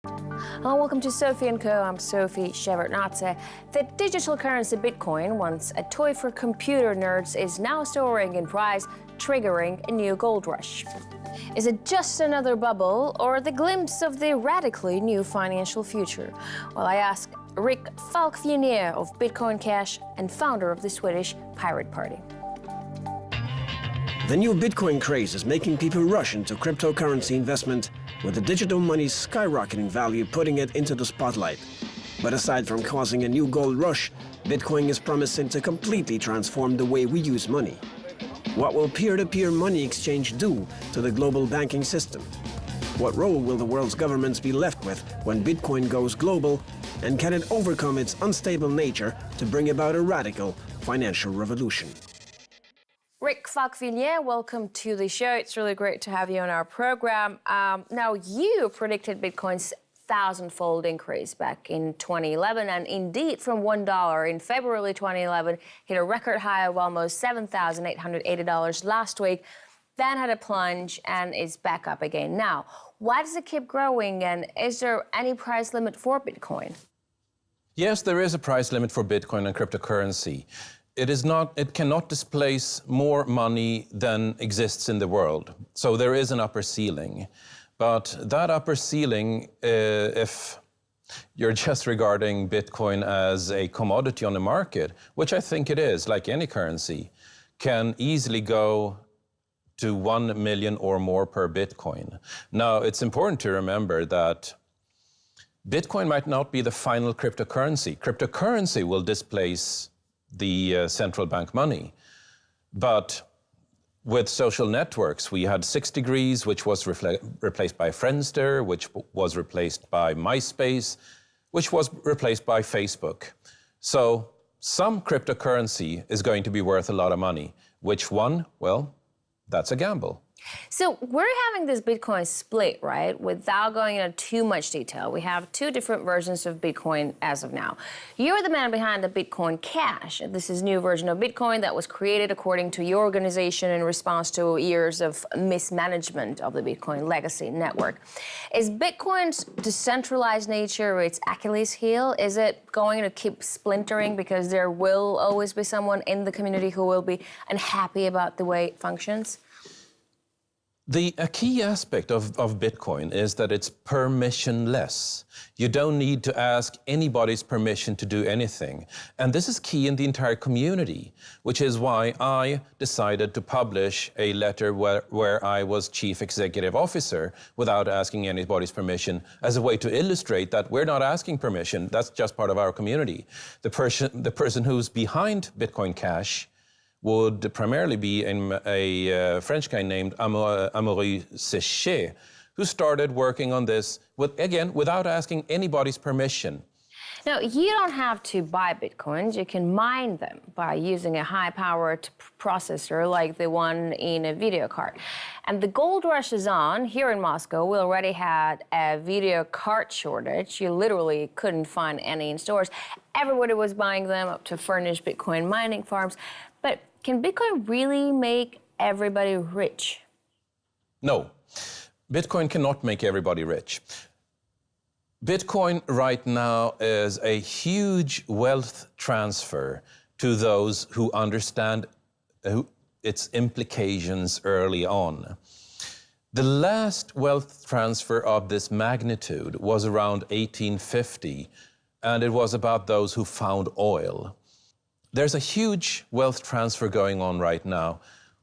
Hello, welcome to Sophie & Co. I'm Sophie Shevardnadze. The digital currency Bitcoin, once a toy for computer nerds, is now soaring in price, triggering a new gold rush. Is it just another bubble or the glimpse of the radically new financial future? Well, I asked Rick Falkvinge of Bitcoin Cash and founder of the Swedish Pirate Party. The new Bitcoin craze is making people rush into cryptocurrency investment, with the digital money's skyrocketing value putting it into the spotlight. But aside from causing a new gold rush, Bitcoin is promising to completely transform the way we use money. What will peer-to-peer money exchange do to the global banking system? What role will the world's governments be left with when Bitcoin goes global? And can it overcome its unstable nature to bring about a radical financial revolution? Rick Falkvinge, welcome to the show. It's really great to have you on our program. Now, you predicted Bitcoin's thousand-fold increase back in 2011, and indeed, from $1 in February 2011, hit a record high of almost $7,880 last week, then had a plunge and is back up again now. Why does it keep growing, and is there any price limit for Bitcoin? Yes, there is a price limit for Bitcoin and cryptocurrency. It cannot displace more money than exists in the world. So there is an upper ceiling. But that upper ceiling, if you're just regarding Bitcoin as a commodity on the market, which I think it is, like any currency, can easily go to 1 million or more per Bitcoin. Now, it's important to remember that Bitcoin might not be the final cryptocurrency. Cryptocurrency will displace the central bank money. But with social networks, we had 6 Degrees, which was replaced by Friendster, which was replaced by MySpace, which was replaced by Facebook. So some cryptocurrency is going to be worth a lot of money. Which one? Well, that's a gamble. So we're having this Bitcoin split, right? Without going into too much detail, we have 2 different versions of Bitcoin as of now. You're the man behind the Bitcoin Cash. This is a new version of Bitcoin that was created according to your organization in response to years of mismanagement of the Bitcoin legacy network. Is Bitcoin's decentralized nature its Achilles heel? Is it going to keep splintering because there will always be someone in the community who will be unhappy about the way it functions? A key aspect of Bitcoin is that it's permissionless. You don't need to ask anybody's permission to do anything. And this is key in the entire community, which is why I decided to publish a letter where I was chief executive officer without asking anybody's permission, as a way to illustrate that we're not asking permission. That's just part of our community. The person who's behind Bitcoin Cash would primarily be a French guy named Amaury Séché, who started working on this, without asking anybody's permission. Now, you don't have to buy Bitcoins. You can mine them by using a high-powered processor like the one in a video card. And the gold rush is on. Here in Moscow, we already had a video card shortage. You literally couldn't find any in stores. Everybody was buying them up to furnish Bitcoin mining farms. But can Bitcoin really make everybody rich? No, Bitcoin cannot make everybody rich. Bitcoin right now is a huge wealth transfer to those who understand its implications early on. The last wealth transfer of this magnitude was around 1850, and it was about those who found oil. There's a huge wealth transfer going on right now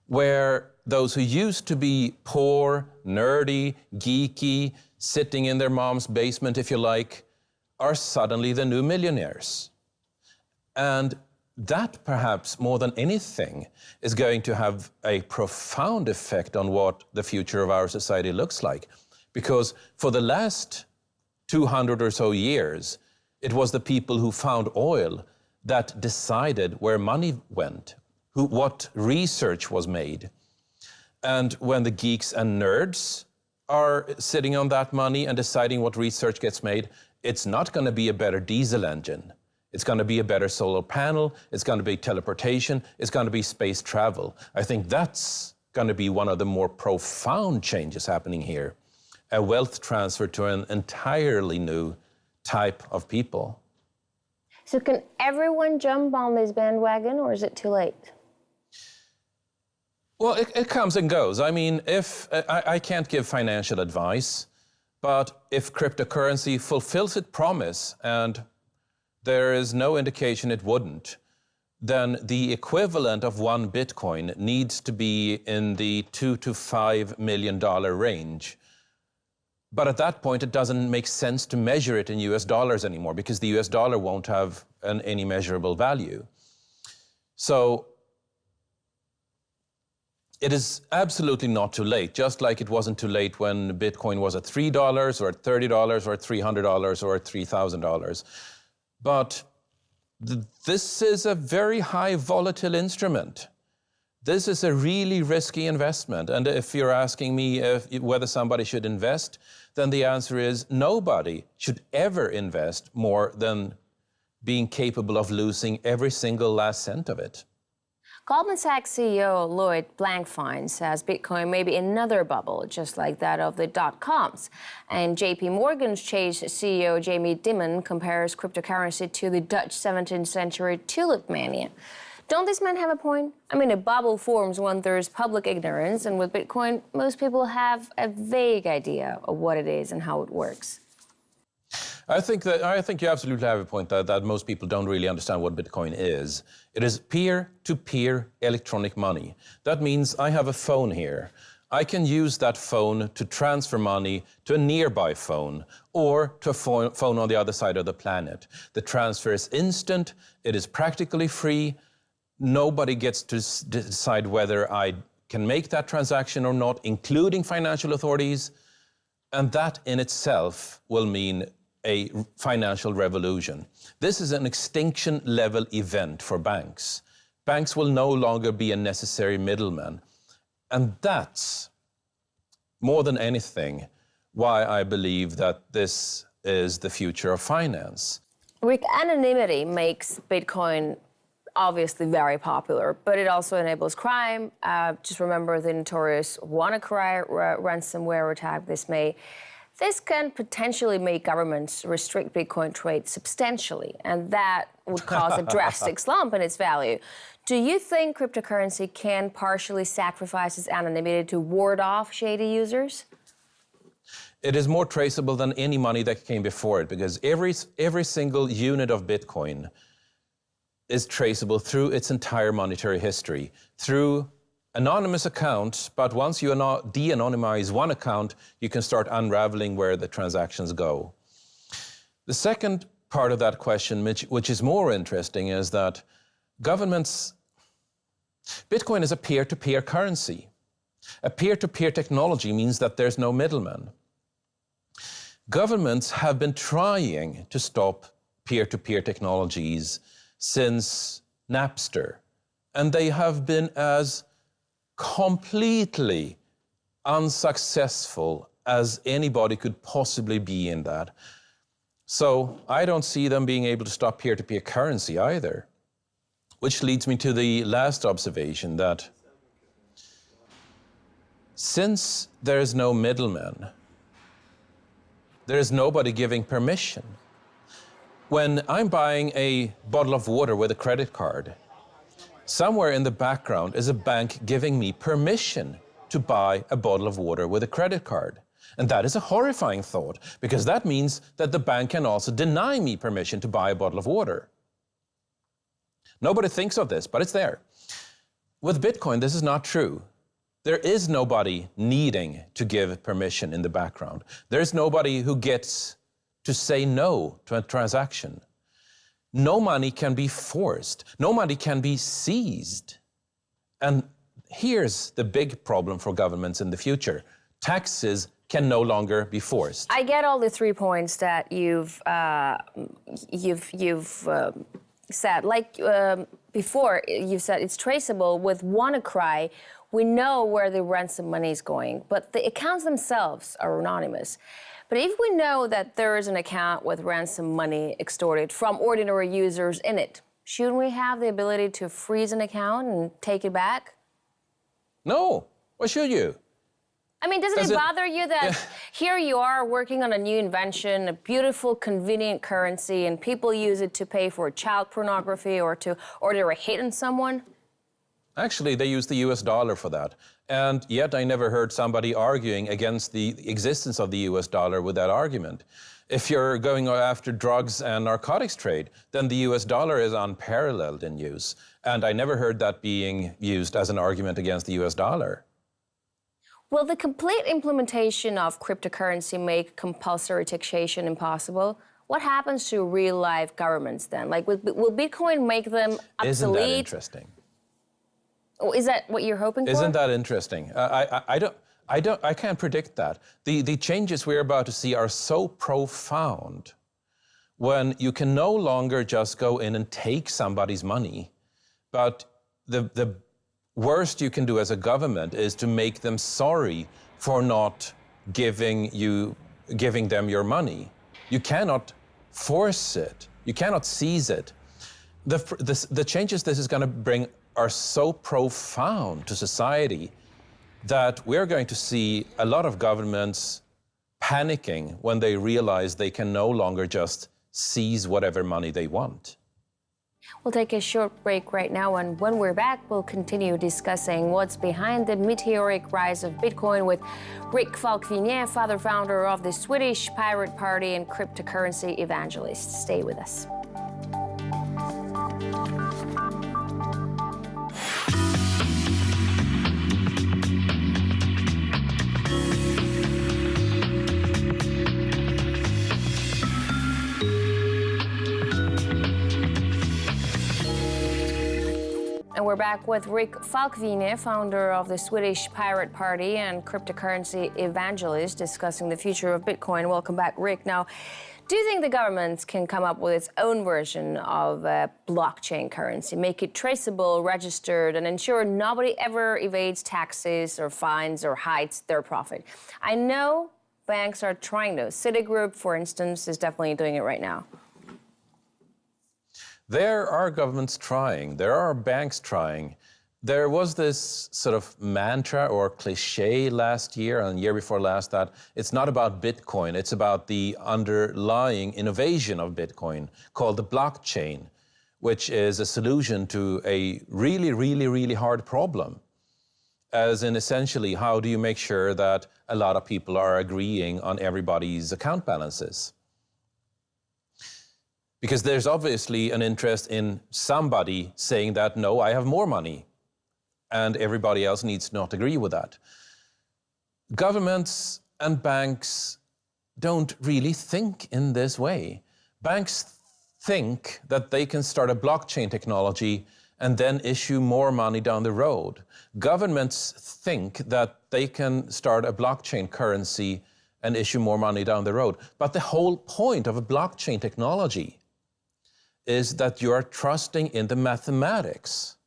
where those who used to be poor, nerdy, geeky, sitting in their mom's basement, if you like, are suddenly the new millionaires. And that, perhaps more than anything, is going to have a profound effect on what the future of our society looks like. Because for the last 200 or so years, it was the people who found oil that decided where money went, what research was made. And when the geeks and nerds are sitting on that money and deciding what research gets made, it's not going to be a better diesel engine. It's going to be a better solar panel. It's going to be teleportation. It's going to be space travel. I think that's going to be one of the more profound changes happening here. a wealth transfer to an entirely new type of people. So can everyone jump on this bandwagon, or is it too late? Well, it comes and goes. I mean, if I can't give financial advice, but if cryptocurrency fulfills its promise, and there is no indication it wouldn't, then the equivalent of one Bitcoin needs to be in the $2 to $5 million range. But at that point, it doesn't make sense to measure it in US dollars anymore, because the US dollar won't have any measurable value. So it is absolutely not too late, just like it wasn't too late when Bitcoin was at $3 or at $30 or at $300 or at $3,000. But this is a very high volatile instrument. This is a really risky investment. And if you're asking me whether somebody should invest, then the answer is nobody should ever invest more than being capable of losing every single last cent of it. Goldman Sachs CEO Lloyd Blankfein says Bitcoin may be another bubble, just like that of the dot-coms. And JP Morgan's Chase CEO Jamie Dimon compares cryptocurrency to the Dutch 17th century tulip mania. Don't these men have a point? I mean, a bubble forms when there's public ignorance, and with Bitcoin, most people have a vague idea of what it is and how it works. I think you absolutely have a point that most people don't really understand what Bitcoin is. It is peer-to-peer electronic money. That means I have a phone here. I can use that phone to transfer money to a nearby phone or to a phone on the other side of the planet. The transfer is instant, it is practically free. Nobody gets to decide whether I can make that transaction or not, including financial authorities. And that in itself will mean a financial revolution. This is an extinction-level event for banks. Banks will no longer be a necessary middleman. And that's, more than anything, why I believe that this is the future of finance. Rick, anonymity makes Bitcoin obviously very popular, but it also enables crime. Just remember the notorious WannaCry ransomware attack this May. This can potentially make governments restrict Bitcoin trade substantially, and that would cause a drastic slump in its value. Do you think cryptocurrency can partially sacrifice its anonymity to ward off shady users? It is more traceable than any money that came before it, because every single unit of Bitcoin is traceable through its entire monetary history, through anonymous accounts, but once you de-anonymize one account, you can start unraveling where the transactions go. The second part of that question, which is more interesting, is that Bitcoin is a peer-to-peer currency. A peer-to-peer technology means that there's no middleman. Governments have been trying to stop peer-to-peer technologies since Napster, and they have been as completely unsuccessful as anybody could possibly be in that. So I don't see them being able to stop peer-to-peer currency either. Which leads me to the last observation, that since there is no middleman, there is nobody giving permission. When I'm buying a bottle of water with a credit card, somewhere in the background is a bank giving me permission to buy a bottle of water with a credit card. And that is a horrifying thought, because that means that the bank can also deny me permission to buy a bottle of water. Nobody thinks of this, but it's there. With Bitcoin, this is not true. There is nobody needing to give permission in the background. There's nobody who gets to say no to a transaction. No money can be forced. No money can be seized. And here's the big problem for governments in the future. Taxes can no longer be forced. I get all the 3 points that you've said. Like before, you said it's traceable. With WannaCry, we know where the ransom money is going, but the accounts themselves are anonymous. But if we know that there is an account with ransom money extorted from ordinary users in it, shouldn't we have the ability to freeze an account and take it back? No. Why should you? I mean, doesn't it bother you that here you are working on a new invention, a beautiful, convenient currency, and people use it to pay for child pornography or they're hitting someone? Actually, they use the US dollar for that. And yet I never heard somebody arguing against the existence of the US dollar with that argument. If you're going after drugs and narcotics trade, then the US dollar is unparalleled in use. And I never heard that being used as an argument against the US dollar. Will the complete implementation of cryptocurrency make compulsory taxation impossible? What happens to real-life governments then? Like, will Bitcoin make them obsolete? Isn't that interesting? Oh, is that what you're hoping for? Isn't that interesting? I can't predict that. The changes we're about to see are so profound when you can no longer just go in and take somebody's money, but the worst you can do as a government is to make them sorry for not giving them your money. You cannot force it. You cannot seize it. The changes this is going to bring are so profound to society that we're going to see a lot of governments panicking when they realize they can no longer just seize whatever money they want. We'll take a short break right now, and when we're back, we'll continue discussing what's behind the meteoric rise of Bitcoin with Rick Falkvinge, founder of the Swedish Pirate Party and cryptocurrency evangelist. Stay with us. And we're back with Rick Falkvinge, founder of the Swedish Pirate Party and cryptocurrency evangelist, discussing the future of Bitcoin. Welcome back, Rick. Now, do you think the government can come up with its own version of a blockchain currency, make it traceable, registered, and ensure nobody ever evades taxes or fines or hides their profit? I know banks are trying to. Citigroup, for instance, is definitely doing it right now. There are governments trying, there are banks trying. There was this sort of mantra or cliche last year and the year before last that it's not about Bitcoin, it's about the underlying innovation of Bitcoin called the blockchain, which is a solution to a really hard problem. As in essentially, how do you make sure that a lot of people are agreeing on everybody's account balances? Because there's obviously an interest in somebody saying that, no, I have more money, and everybody else needs to not agree with that. Governments and banks don't really think in this way. Banks think that they can start a blockchain technology and then issue more money down the road. Governments think that they can start a blockchain currency and issue more money down the road. But the whole point of a blockchain technology is that you are trusting in the mathematics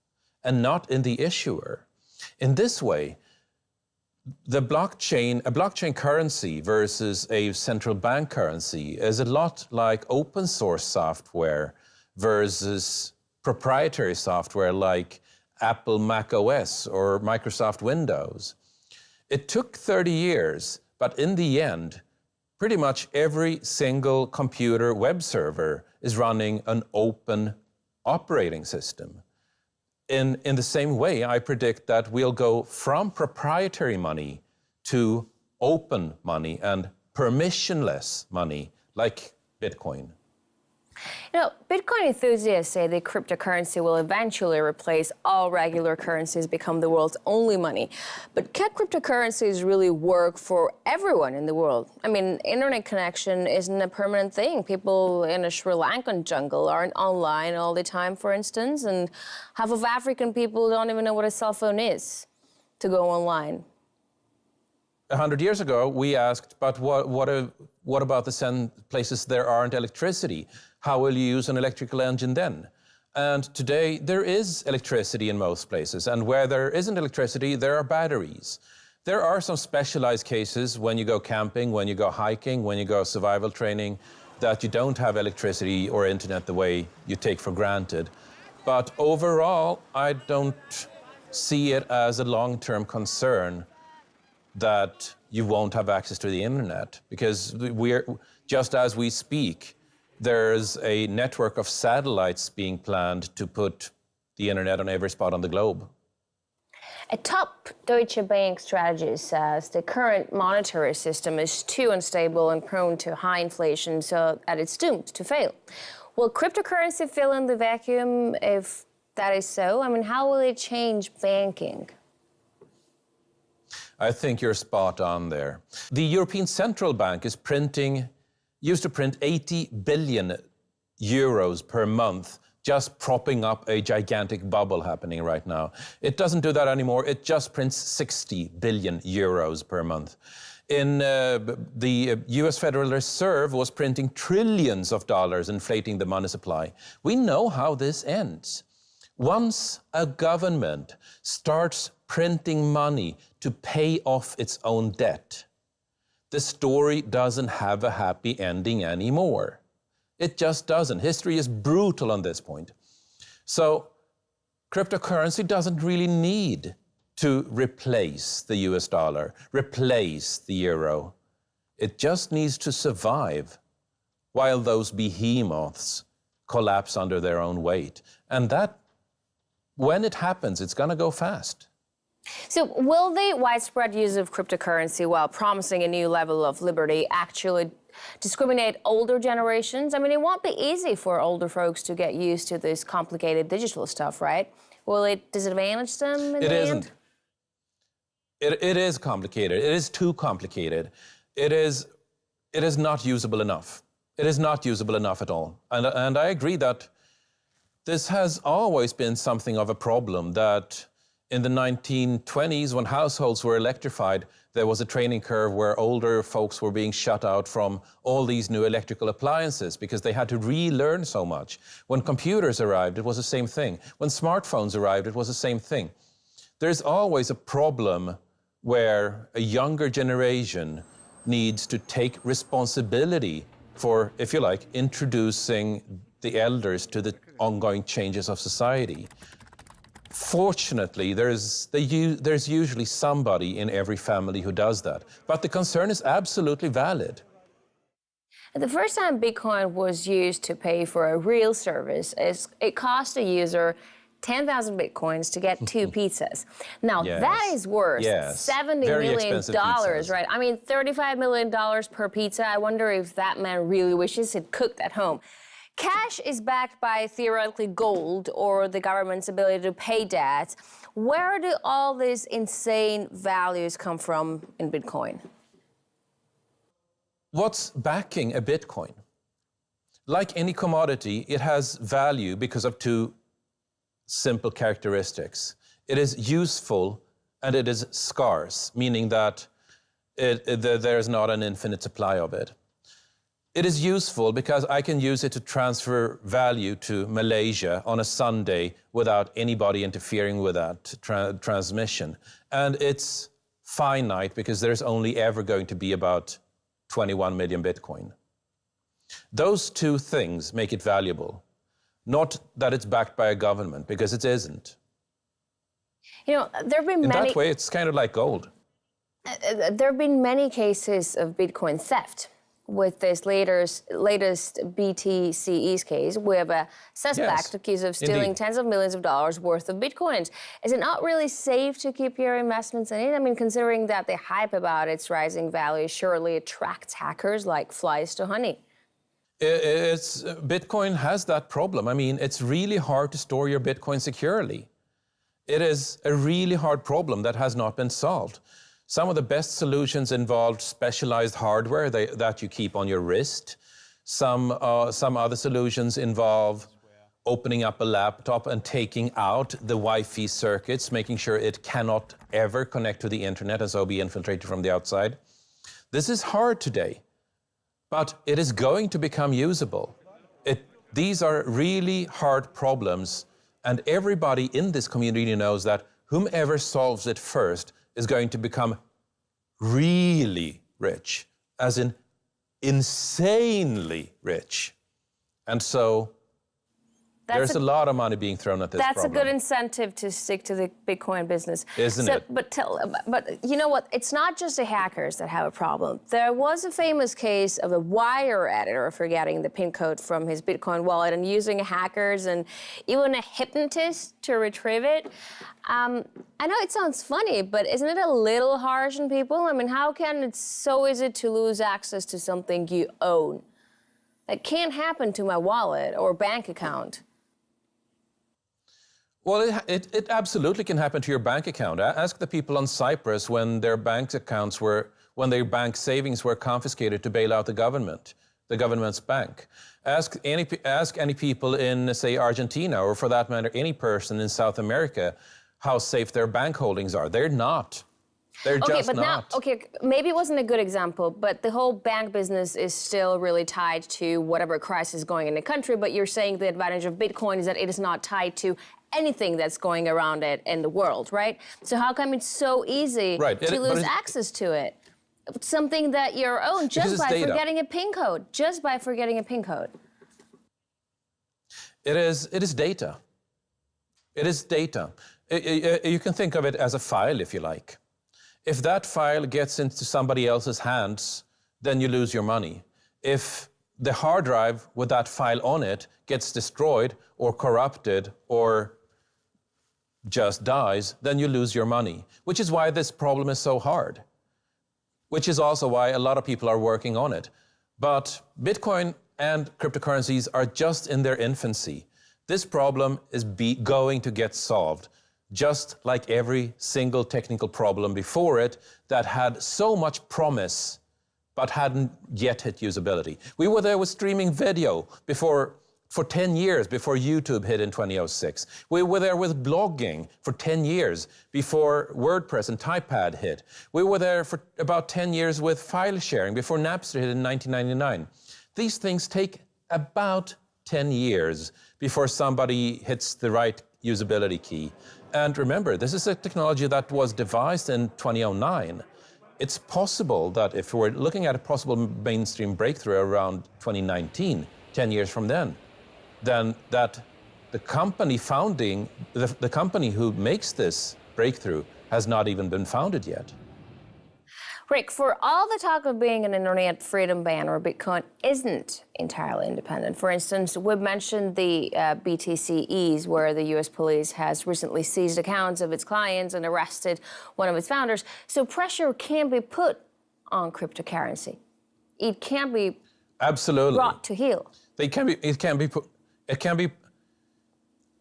and not in the issuer. In this way, a blockchain currency versus a central bank currency is a lot like open source software versus proprietary software like Apple Mac OS or Microsoft Windows. It took 30 years, but in the end, pretty much every single computer web server is running an open operating system. In the same way, I predict that we'll go from proprietary money to open money and permissionless money like Bitcoin. You know, Bitcoin enthusiasts say that cryptocurrency will eventually replace all regular currencies, become the world's only money. But can cryptocurrencies really work for everyone in the world? I mean, internet connection isn't a permanent thing. People in a Sri Lankan jungle aren't online all the time, for instance, and half of African people don't even know what a cell phone is to go online. 100 years ago, we asked, but what about the places there aren't electricity? How will you use an electrical engine then? And today, there is electricity in most places. And where there isn't electricity, there are batteries. There are some specialized cases when you go camping, when you go hiking, when you go survival training, that you don't have electricity or internet the way you take for granted. But overall, I don't see it as a long-term concern. that you won't have access to the internet, because just as we speak, there's a network of satellites being planned to put the internet on every spot on the globe. A top Deutsche Bank strategist says the current monetary system is too unstable and prone to high inflation, so that it's doomed to fail. Will cryptocurrency fill in the vacuum if that is so? I mean, how will it change banking? I think you're spot on there. The European Central Bank is used to print 80 billion euros per month, just propping up a gigantic bubble happening right now. It doesn't do that anymore. It just prints 60 billion euros per month. The US Federal Reserve was printing trillions of dollars, inflating the money supply. We know how this ends. Once a government starts printing money to pay off its own debt, the story doesn't have a happy ending anymore. It just doesn't. History is brutal on this point. So cryptocurrency doesn't really need to replace the US dollar, replace the euro. It just needs to survive while those behemoths collapse under their own weight. And that, when it happens, it's going to go fast. So will the widespread use of cryptocurrency while promising a new level of liberty actually discriminate older generations? I mean, it won't be easy for older folks to get used to this complicated digital stuff, right? Will it disadvantage them in the end? It isn't. It is complicated. It is too complicated. It is not usable enough. It is not usable enough at all. And I agree that this has always been something of a problem, that in the 1920s, when households were electrified, there was a training curve where older folks were being shut out from all these new electrical appliances because they had to relearn so much. When computers arrived, it was the same thing. When smartphones arrived, it was the same thing. There's always a problem where a younger generation needs to take responsibility for, if you like, introducing the elders to the ongoing changes of society. Fortunately, there's usually somebody in every family who does that. But the concern is absolutely valid. The first time Bitcoin was used to pay for a real service, it cost a user 10,000 Bitcoins to get 2 pizzas. Now, Yes. that is worth Yes. $70 Very million, expensive pizzas. right? I mean, $35 million per pizza. I wonder if that man really wishes he'd cooked at home. Cash is backed by theoretically gold or the government's ability to pay debt. Where do all these insane values come from in Bitcoin? What's backing a Bitcoin? Like any commodity, it has value because of 2 simple characteristics. It is useful and it is scarce, meaning that there's not an infinite supply of it. It is useful because I can use it to transfer value to Malaysia on a Sunday without anybody interfering with that transmission. And it's finite because there's only ever going to be about 21 million Bitcoin. Those 2 things make it valuable. Not that it's backed by a government, because it isn't. You know, there have been In many... that way, it's kind of like gold. There have been many cases of Bitcoin theft. With this latest BTCE's case, we have a suspect accused of stealing tens of millions of dollars worth of Bitcoins. Is it not really safe to keep your investments in it? I mean, considering that the hype about its rising value surely attracts hackers like flies to honey. Bitcoin has that problem. I mean, it's really hard to store your Bitcoin securely. It is a really hard problem that has not been solved. Some of the best solutions involved specialized hardware that you keep on your wrist. Some other solutions involve opening up a laptop and taking out the Wi-Fi circuits, making sure it cannot ever connect to the internet and so be infiltrated from the outside. This is hard today, but it is going to become usable. These are really hard problems, and everybody in this community knows that whomever solves it first is going to become really rich, as in insanely rich. And so There's a lot of money being thrown at this That's problem. a good incentive to stick to the Bitcoin business. Isn't it? But you know what? It's not just the hackers that have a problem. There was a famous case of a wire editor forgetting the PIN code from his Bitcoin wallet and using hackers and even a hypnotist to retrieve it. I know it sounds funny, but isn't it a little harsh on people? I mean, how can it so easy to lose access to something you own? That can't happen to my wallet or bank account. Well, it absolutely can happen to your bank account. Ask the people on Cyprus when their bank accounts when their bank savings were confiscated to bail out the government's bank. Ask any people in, say, Argentina, or for that matter, any person in South America, how safe their bank holdings are. They're not. They're just not. Maybe it wasn't a good example, but the whole bank business is still really tied to whatever crisis is going in the country, but you're saying the advantage of Bitcoin is that it is not tied to anything that's going around it in the world, right? So how come it's so easy to lose access to it? Something that you own just by forgetting a PIN code, It is data. It is data. You can think of it as a file, if you like. If that file gets into somebody else's hands, then you lose your money. If the hard drive with that file on it gets destroyed or corrupted or just dies, then you lose your money, which is why this problem is so hard, which is also why a lot of people are working on it. But Bitcoin and cryptocurrencies are just in their infancy. This problem is going to get solved, just like every single technical problem before it that had so much promise but hadn't yet hit usability. We were there with streaming video for 10 years before YouTube hit in 2006. We were there with blogging for 10 years before WordPress and Typepad hit. We were there for about 10 years with file sharing before Napster hit in 1999. These things take about 10 years before somebody hits the right usability key. And remember, this is a technology that was devised in 2009. It's possible that if we're looking at a possible mainstream breakthrough around 2019, 10 years from then that the company the company who makes this breakthrough has not even been founded yet. Rick, for all the talk of being an internet freedom banner, Bitcoin isn't entirely independent. For instance, we've mentioned the BTCEs, where the U.S. police has recently seized accounts of its clients and arrested one of its founders. So pressure can be put on cryptocurrency. It can be brought to heel.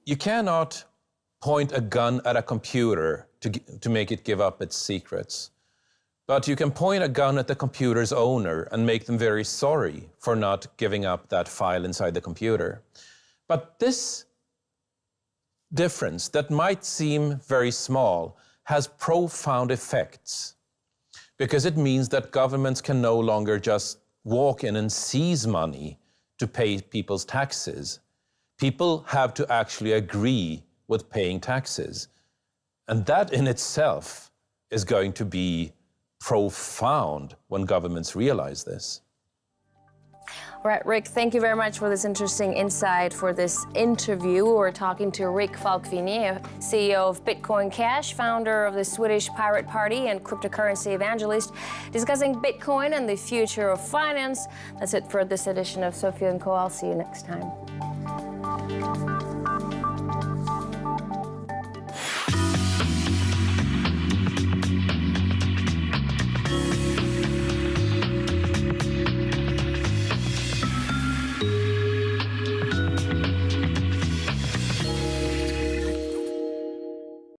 You cannot point a gun at a computer to make it give up its secrets. But you can point a gun at the computer's owner and make them very sorry for not giving up that file inside the computer. But this difference that might seem very small has profound effects, because it means that governments can no longer just walk in and seize money to pay people's taxes. People have to actually agree with paying taxes. And that in itself is going to be profound when governments realize this. All right, Rick, thank you very much for this interesting insight for this interview. We're talking to Rick Falkvinge, CEO of Bitcoin Cash, founder of the Swedish Pirate Party, and cryptocurrency evangelist, discussing Bitcoin and the future of finance. That's it for this edition of Sophie & Co. I'll see you next time.